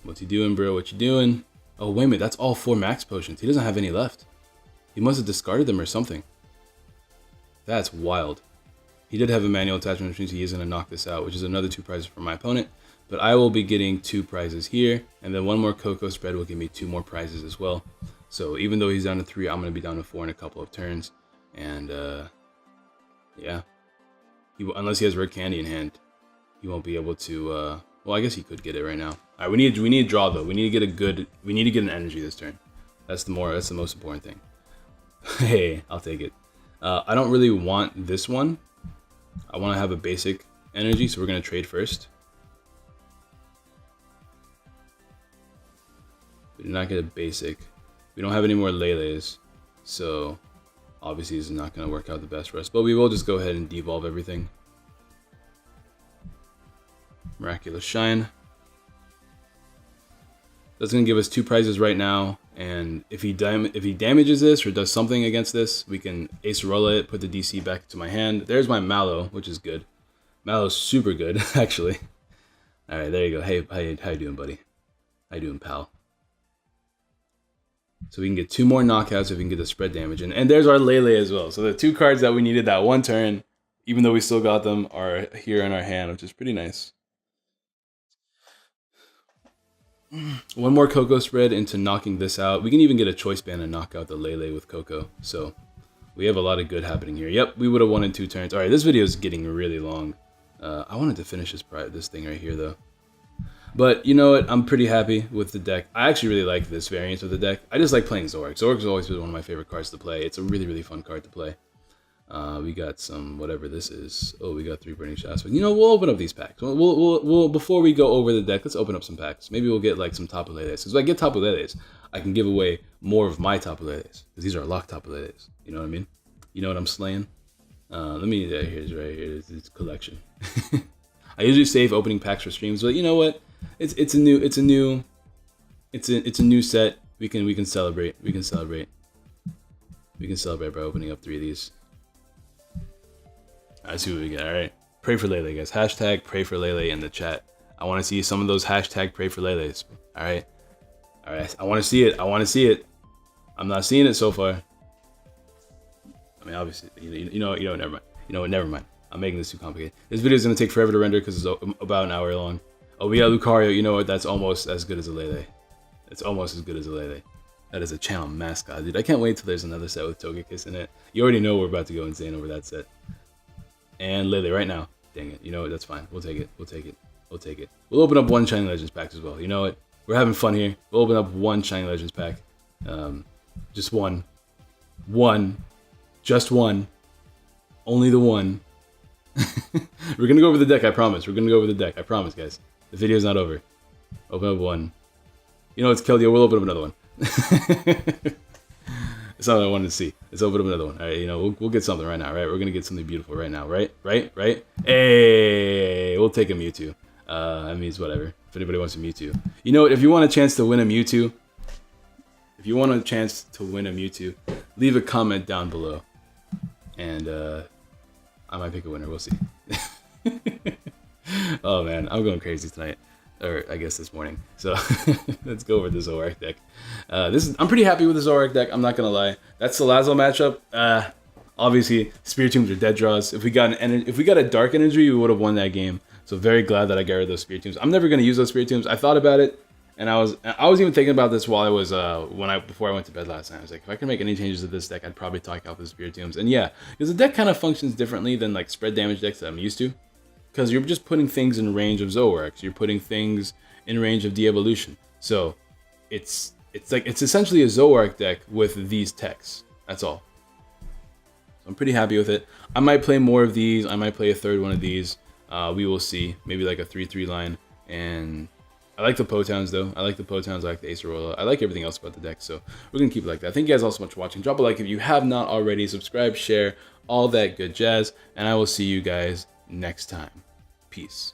What's he doing, bro? What you doing? Oh, wait a minute. That's all 4 max potions. He doesn't have any left. He must have discarded them or something. That's wild. He did have a manual attachment, which means he is going to knock this out, which is another 2 prizes for my opponent. But I will be getting 2 prizes here, and then 1 more Coco spread will give me 2 more prizes as well. So even though he's down to 3, I'm going to be down to 4 in a couple of turns. And, yeah. Unless he has Rare Candy in hand, he won't be able to, well, I guess he could get it right now. All right, we need to draw, though. We need to get an energy this turn. That's the most important thing. Hey, I'll take it. I don't really want this one. I want to have a basic energy, so we're going to trade first. We did not get a basic. We don't have any more Lele's, so obviously this is not going to work out the best for us. But we will just go ahead and devolve everything. Miraculous Shine. That's going to give us 2 prizes right now, and if he damages this or does something against this, we can Acerola it, put the DC back to my hand. There's my Mallow, which is good. Mallow's super good, actually. All right, there you go. Hey, how you doing, buddy? How you doing, pal? So we can get 2 more knockouts if we can get the spread damage. And there's our Lele as well. So the 2 cards that we needed that one turn, even though we still got them, are here in our hand, which is pretty nice. 1 more Coco spread into knocking this out. We can even get a choice band and knock out the Lele with Coco. So we have a lot of good happening here. Yep, we would have won in 2 turns. All right, this video is getting really long. I wanted to finish this thing right here, though. But you know what? I'm pretty happy with the deck. I actually really like this variant of the deck. I just like playing Zoroark. Zoroark has always been one of my favorite cards to play. It's a really, really fun card to play. We got some, whatever this is. Oh, we got 3 Burning Shots. But you know, we'll open up these packs. We'll before we go over the deck, let's open up some packs. Maybe we'll get like some Tapu Leles. Because if I get Tapu Leles, I can give away more of my Tapu Leles. Because these are locked Tapu Leles. You know what I mean? You know what I'm slaying? Here's right here. It's collection. I usually save opening packs for streams, but you know what? It's a new set. We can celebrate. We can celebrate by opening up 3 of these. I see what we get. All right, pray for Lele, guys. Hashtag pray for Lele in the chat. I want to see some of those hashtag pray for Lele's. All right. I want to see it. I want to see it. I'm not seeing it so far. I mean, obviously, you know, never mind. You know what? Never mind. I'm making this too complicated. This video is gonna take forever to render because it's about an hour long. Oh, we got Lucario. You know what? That's almost as good as a Lele. It's almost as good as a Lele. That is a channel mascot, dude. I can't wait till there's another set with Togekiss in it. You already know we're about to go insane over that set. And Lele right now. Dang it. You know what? That's fine. We'll take it. We'll take it. We'll take it. We'll open up 1 Shining Legends pack as well. You know what? We're having fun here. We'll open up 1 Shining Legends pack. Just one. Just one. Only the one. We're gonna go over the deck, I promise. We're gonna go over the deck, I promise, guys. The video's not over. Open up 1. You know, it's Keldeo. We'll open up another one. It's not what I wanted to see. Let's open up another one. All right, you know, we'll get something right now, right? We're gonna get something beautiful right now, right? Hey, we'll take a Mewtwo. That means whatever. If anybody wants a Mewtwo, you know what? If you want a chance to win a Mewtwo, leave a comment down below, and I might pick a winner. We'll see. Oh man, I'm going crazy tonight, or I guess this morning. So let's go over the Zoroark deck. I'm pretty happy with the Zoroark deck. I'm not gonna lie. That Salazzle matchup. Obviously, Spiritombs are dead draws. If we got a Dark Energy, we would have won that game. So very glad that I got rid of those Spiritombs. I'm never gonna use those Spiritombs. I thought about it, and I was even thinking about this while I was before I went to bed last night. I was like, if I can make any changes to this deck, I'd probably talk out the Spiritombs. And yeah, because the deck kind of functions differently than like spread damage decks that I'm used to. Because you're just putting things in range of Zoroarks. You're putting things in range of De-Evolution. So it's essentially a Zoroark deck with these techs. That's all. So I'm pretty happy with it. I might play more of these. I might play a third one of these. We will see. Maybe like a 3-3 line. And I like the Potowns though. I like the Potowns. I like the Acerola. I like everything else about the deck. So we're going to keep it like that. Thank you guys all so much for watching. Drop a like if you have not already. Subscribe, share, all that good jazz. And I will see you guys next time. Peace.